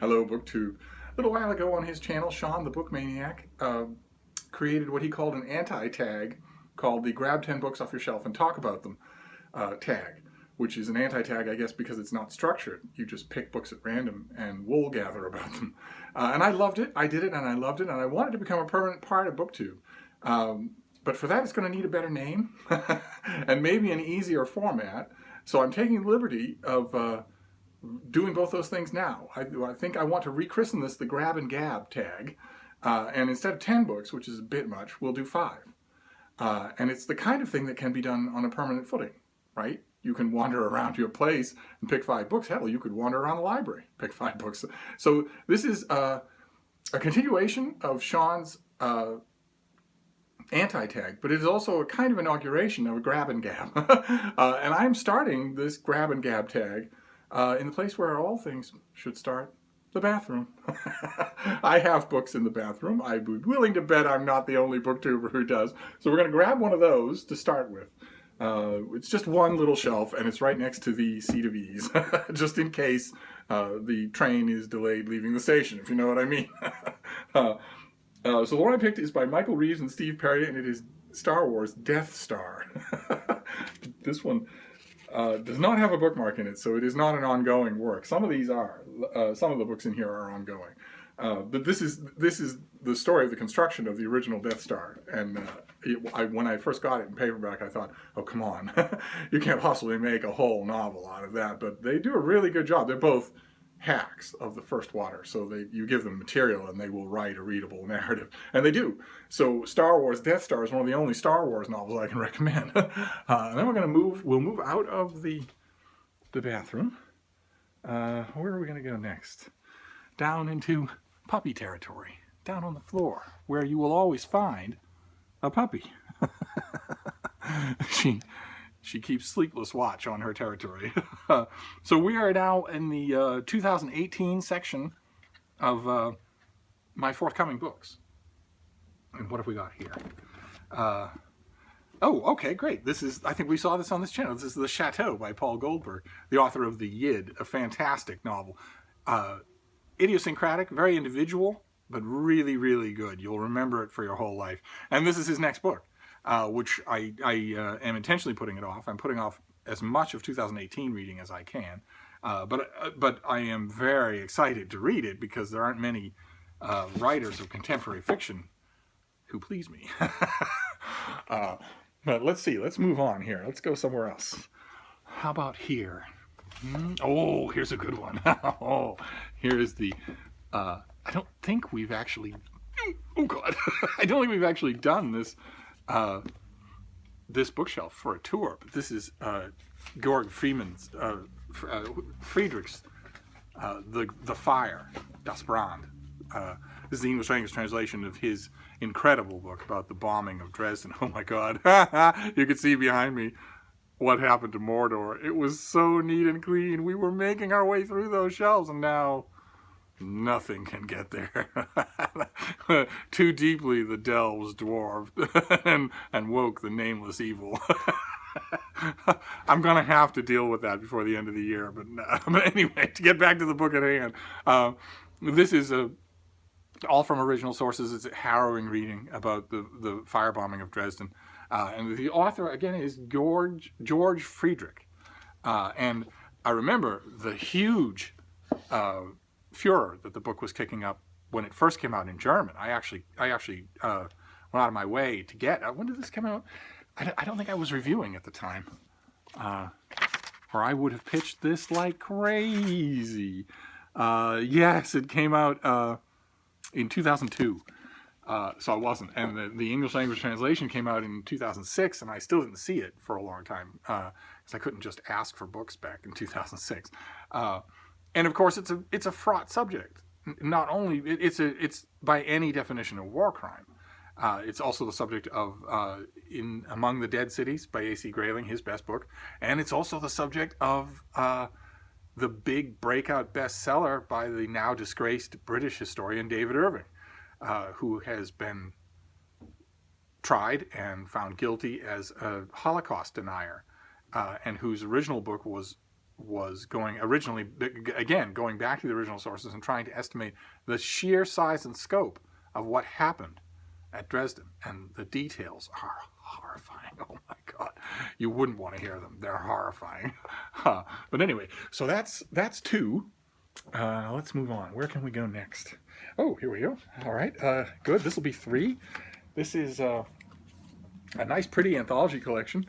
Hello, BookTube. A little while ago on his channel, Sean, the Book Maniac, created what he called an anti-tag called the Grab 10 Books Off Your Shelf and Talk About Them tag, which is an anti-tag, I guess, because it's not structured. You just pick books at random and wool gather about them. And I loved it. I did it and I loved it, and I wanted to become a permanent part of BookTube. But for that, it's going to need a better name and maybe an easier format. So I'm taking the liberty of doing both those things now. I think I want to rechristen this the Grab-and-Gab Tag. And instead of 10 books, which is a bit much, we'll do 5. And it's the kind of thing that can be done on a permanent footing, right? You can wander around your place and pick 5 books. Hell, you could wander around the library, pick 5 books. So this is a continuation of Sean's anti-tag, but it is also a kind of inauguration of a Grab-and-Gab. And I'm starting this Grab-and-Gab Tag in the place where all things should start, the bathroom. I have books in the bathroom. I'd be willing to bet I'm not the only booktuber who does. So we're going to grab one of those to start with. It's just one little shelf, and it's right next to the seat of ease, just in case the train is delayed leaving the station, if you know what I mean. So the one I picked is by Michael Reeves and Steve Perry, and it is Star Wars Death Star. This one does not have a bookmark in it, so it is not an ongoing work. Some of these are. Some of the books in here are ongoing. But this is the story of the construction of the original Death Star. And when I first got it in paperback, I thought, oh, come on. You can't possibly make a whole novel out of that. But they do a really good job. They're both hacks of the First Water. So you give them material and they will write a readable narrative. And they do. So Star Wars Death Star is one of the only Star Wars novels I can recommend. And then we'll move out of the bathroom. Where are we going to go next? Down into puppy territory. Down on the floor, where you will always find a puppy. She keeps sleepless watch on her territory. So we are now in the 2018 section of my forthcoming books. And what have we got here? Oh, okay, great. I think we saw this on this channel. This is The Chateau by Paul Goldberg, the author of The Yid, a fantastic novel. Idiosyncratic, very individual, but really, really good. You'll remember it for your whole life. And this is his next book, which I am intentionally putting it off. I'm putting off as much of 2018 reading as I can. But I am very excited to read it because there aren't many writers of contemporary fiction who please me. But let's see. Let's move on here. Let's go somewhere else. How about here? Oh, here's a good one. Oh, here's the... I don't think we've actually... Oh, God. I don't think we've actually done this this bookshelf for a tour. But this is Georg Friedrich's The Fire, Das Brand. This is the English language translation of his incredible book about the bombing of Dresden. Oh, my God. You can see behind me what happened to Mordor. It was so neat and clean. We were making our way through those shelves, and now nothing can get there. Too deeply the delves dwarved and woke the nameless evil. I'm going to have to deal with that before the end of the year. But anyway, to get back to the book at hand, this is all from original sources. It's a harrowing reading about the firebombing of Dresden. And the author, again, is George Friedrich. And I remember the huge furor that the book was kicking up when it first came out in German. I actually went out of my way to get... when did this come out? I don't think I was reviewing at the time. Or I would have pitched this like crazy. Yes, it came out in 2002. So I wasn't. And the English language translation came out in 2006, and I still didn't see it for a long time because I couldn't just ask for books back in 2006. And of course, it's a fraught subject. Not only it's by any definition a war crime. It's also the subject of in Among the Dead Cities by A.C. Grayling, his best book, and it's also the subject of the big breakout bestseller by the now disgraced British historian David Irving. Who has been tried and found guilty as a Holocaust denier, and whose original book was was going originally, again, going back to the original sources and trying to estimate the sheer size and scope of what happened at Dresden. And the details are horrifying. Oh my God. You wouldn't want to hear them. They're horrifying. But anyway, so that's 2. Let's move on. Where can we go next? Oh, here we go. All right. Good. This will be 3. This is a nice, pretty anthology collection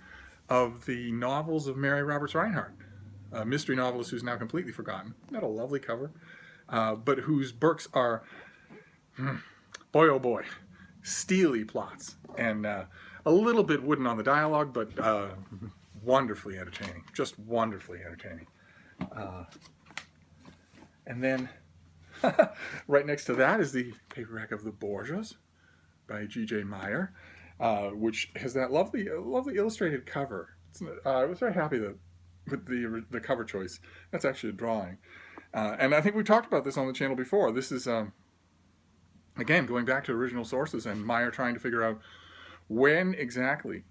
of the novels of Mary Roberts Reinhardt, a mystery novelist who's now completely forgotten. Not a lovely cover, but whose books are, boy oh boy, steely plots, and a little bit wooden on the dialogue, but wonderfully entertaining. Just wonderfully entertaining. And then right next to that is the paperback of the Borgias by G.J. Meyer, which has that lovely illustrated cover. I was very happy with the cover choice. That's actually a drawing. And I think we talked about this on the channel before. This is, again, going back to original sources and Meyer trying to figure out when exactly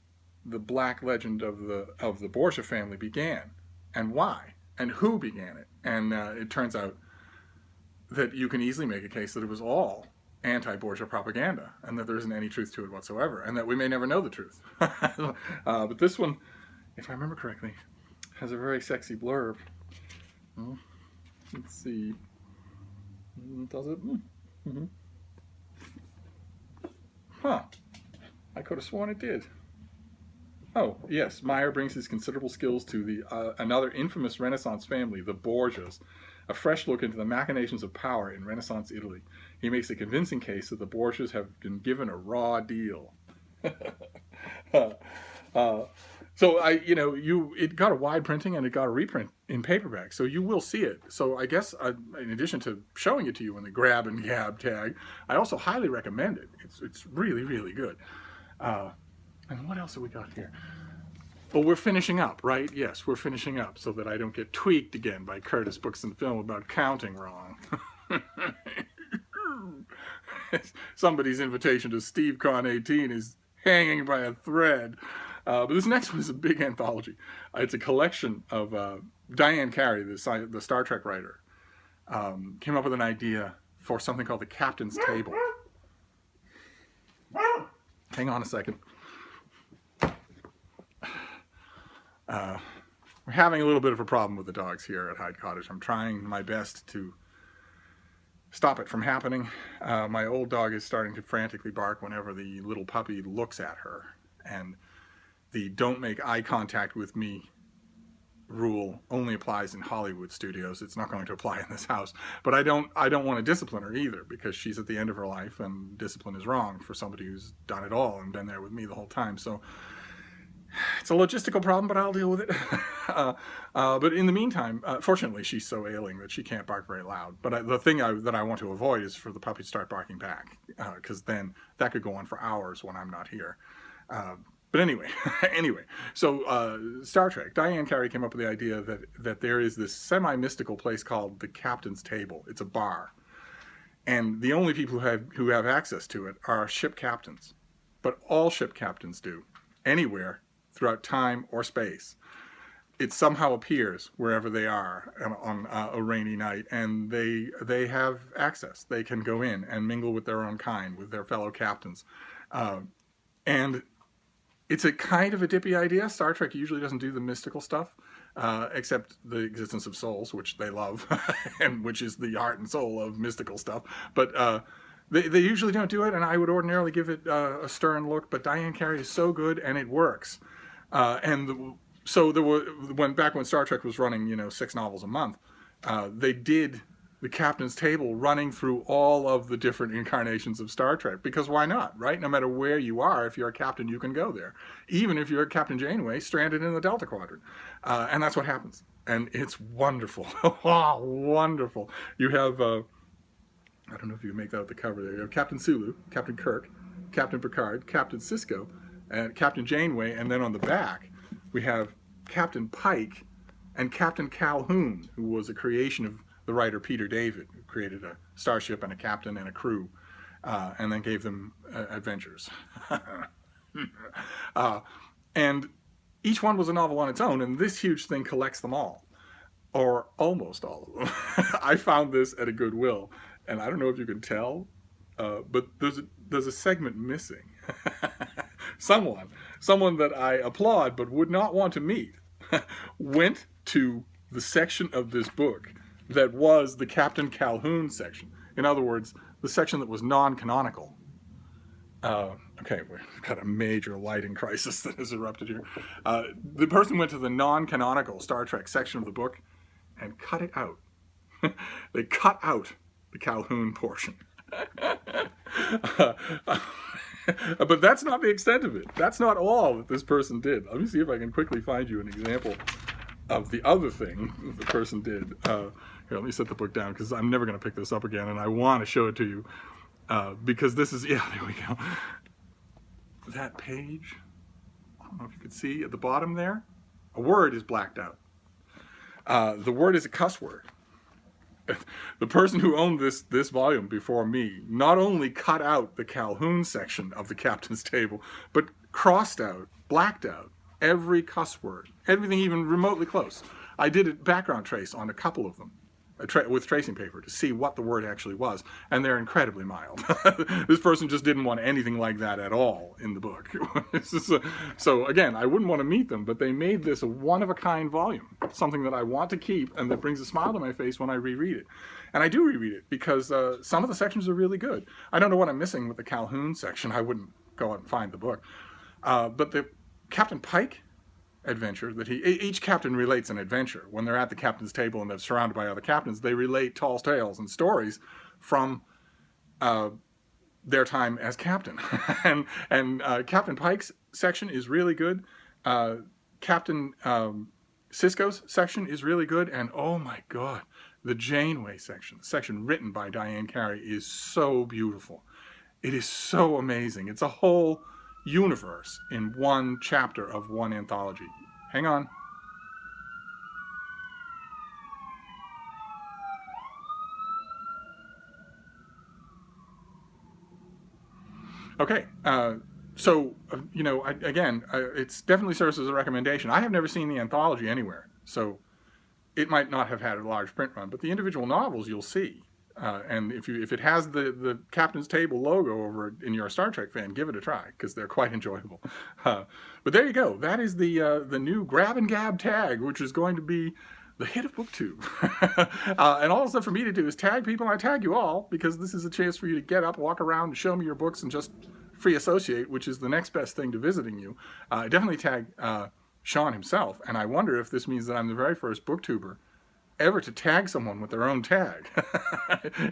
the black legend of the Borgia family began and why and who began it. And it turns out that you can easily make a case that it was all anti-Borgia propaganda and that there isn't any truth to it whatsoever and that we may never know the truth. But this one, if I remember correctly, has a very sexy blurb. Let's see. Does it? Mm-hmm. Huh. I could have sworn it did. Oh, yes. Meyer brings his considerable skills to the another infamous Renaissance family, the Borgias, a fresh look into the machinations of power in Renaissance Italy. He makes a convincing case that the Borgias have been given a raw deal. So it got a wide printing and it got a reprint in paperback, so you will see it. So I guess in addition to showing it to you in the Grab-and-Gab Tag, I also highly recommend it. It's really, really good. And what else have we got here? Well, we're finishing up, right? Yes, we're finishing up so that I don't get tweaked again by Curtis Books and Film about counting wrong. Somebody's invitation to SteveCon 18 is hanging by a thread. But this next one is a big anthology. It's a collection of Diane Carey, the Star Trek writer, came up with an idea for something called the Captain's Table. Hang on a second. We're having a little bit of a problem with the dogs here at Hyde Cottage. I'm trying my best to stop it from happening. My old dog is starting to frantically bark whenever the little puppy looks at her. And the don't make eye contact with me rule only applies in Hollywood studios. It's not going to apply in this house. But I don't want to discipline her either, because she's at the end of her life and discipline is wrong for somebody who's done it all and been there with me the whole time. So it's a logistical problem, but I'll deal with it. But in the meantime, fortunately, she's so ailing that she can't bark very loud. But the thing that I want to avoid is for the puppy to start barking back, because then that could go on for hours when I'm not here. But anyway, so Star Trek. Diane Carey came up with the idea that there is this semi-mystical place called the Captain's Table. It's a bar. And the only people who have access to it are ship captains. But all ship captains do, anywhere, throughout time or space. It somehow appears wherever they are on a rainy night, and they have access. They can go in and mingle with their own kind, with their fellow captains. And it's a kind of a dippy idea. Star Trek usually doesn't do the mystical stuff, except the existence of souls, which they love, and which is the heart and soul of mystical stuff. But they usually don't do it, and I would ordinarily give it a stern look, but Diane Carey is so good, and it works. So there were, back when Star Trek was running, 6 novels a month, they did the Captain's Table running through all of the different incarnations of Star Trek, because why not, right? No matter where you are, if you're a captain, you can go there. Even if you're Captain Janeway stranded in the Delta Quadrant. And that's what happens. And it's wonderful. Oh, wonderful. You have, I don't know if you can make that out the cover there. You have Captain Sulu, Captain Kirk, Captain Picard, Captain Sisko, and Captain Janeway. And then on the back, we have Captain Pike and Captain Calhoun, who was a creation of the writer Peter David, who created a starship and a captain and a crew, and then gave them adventures. And each one was a novel on its own, and this huge thing collects them all. or almost all of them. I found this at a Goodwill, and I don't know if you can tell, but there's a segment missing. Someone that I applaud but would not want to meet went to the section of this book that was the Captain Calhoun section. In other words, the section that was non-canonical. Okay, we've got a major lighting crisis that has erupted here. The person went to the non-canonical Star Trek section of the book and cut it out. They cut out the Calhoun portion. But that's not the extent of it. That's not all that this person did. Let me see if I can quickly find you an example of the other thing the person did. Here, let me set the book down because I'm never going to pick this up again, and I want to show it to you because this is, yeah, there we go. That page, I don't know if you can see at the bottom there, a word is blacked out. The word is a cuss word. The person who owned this volume before me not only cut out the Calhoun section of the captain's table, but crossed out, blacked out every cuss word, everything even remotely close. I did a background trace on a couple of them with tracing paper to see what the word actually was, and they're incredibly mild. This person just didn't want anything like that at all in the book. So again, I wouldn't want to meet them, but they made this a one-of-a-kind volume, something that I want to keep and that brings a smile to my face when I reread it. And I do reread it because some of the sections are really good. I don't know what I'm missing with the Calhoun section. I wouldn't go out and find the book. But the Captain Pike adventure that each captain relates an adventure. When they're at the captain's table and they're surrounded by other captains, they relate tall tales and stories from their time as captain. and Captain Pike's section is really good. Captain Sisko's section is really good. And oh my God, the Janeway section, the section written by Diane Carey, is so beautiful. It is so amazing. It's a whole universe in one chapter of one anthology. Hang on. Okay, so, you know, again, it's definitely serves as a recommendation. I have never seen the anthology anywhere, so it might not have had a large print run, but the individual novels you'll see. And if it has the Captain's Table logo over it in you're a Star Trek fan, give it a try because they're quite enjoyable. But there you go. That is the new Grab-and-Gab Tag, which is going to be the hit of BookTube. And all that's left for me to do is tag people. I tag you all because this is a chance for you to get up, walk around, and show me your books and just free associate, which is the next best thing to visiting you. I definitely tag Sean himself, and I wonder if this means that I'm the very first booktuber ever to tag someone with their own tag.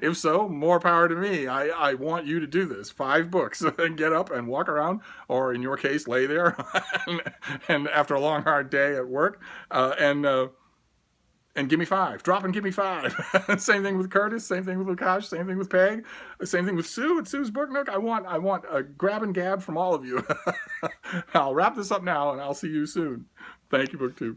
If so, more power to me. I want you to do this. 5 books and get up and walk around, or in your case, lay there and after a long, hard day at work, and give me 5. Drop and give me 5. Same thing with Curtis. Same thing with Lukash. Same thing with Peg. Same thing with Sue at Sue's Book Nook. I want a grab and gab from all of you. I'll wrap this up now, and I'll see you soon. Thank you, BookTube.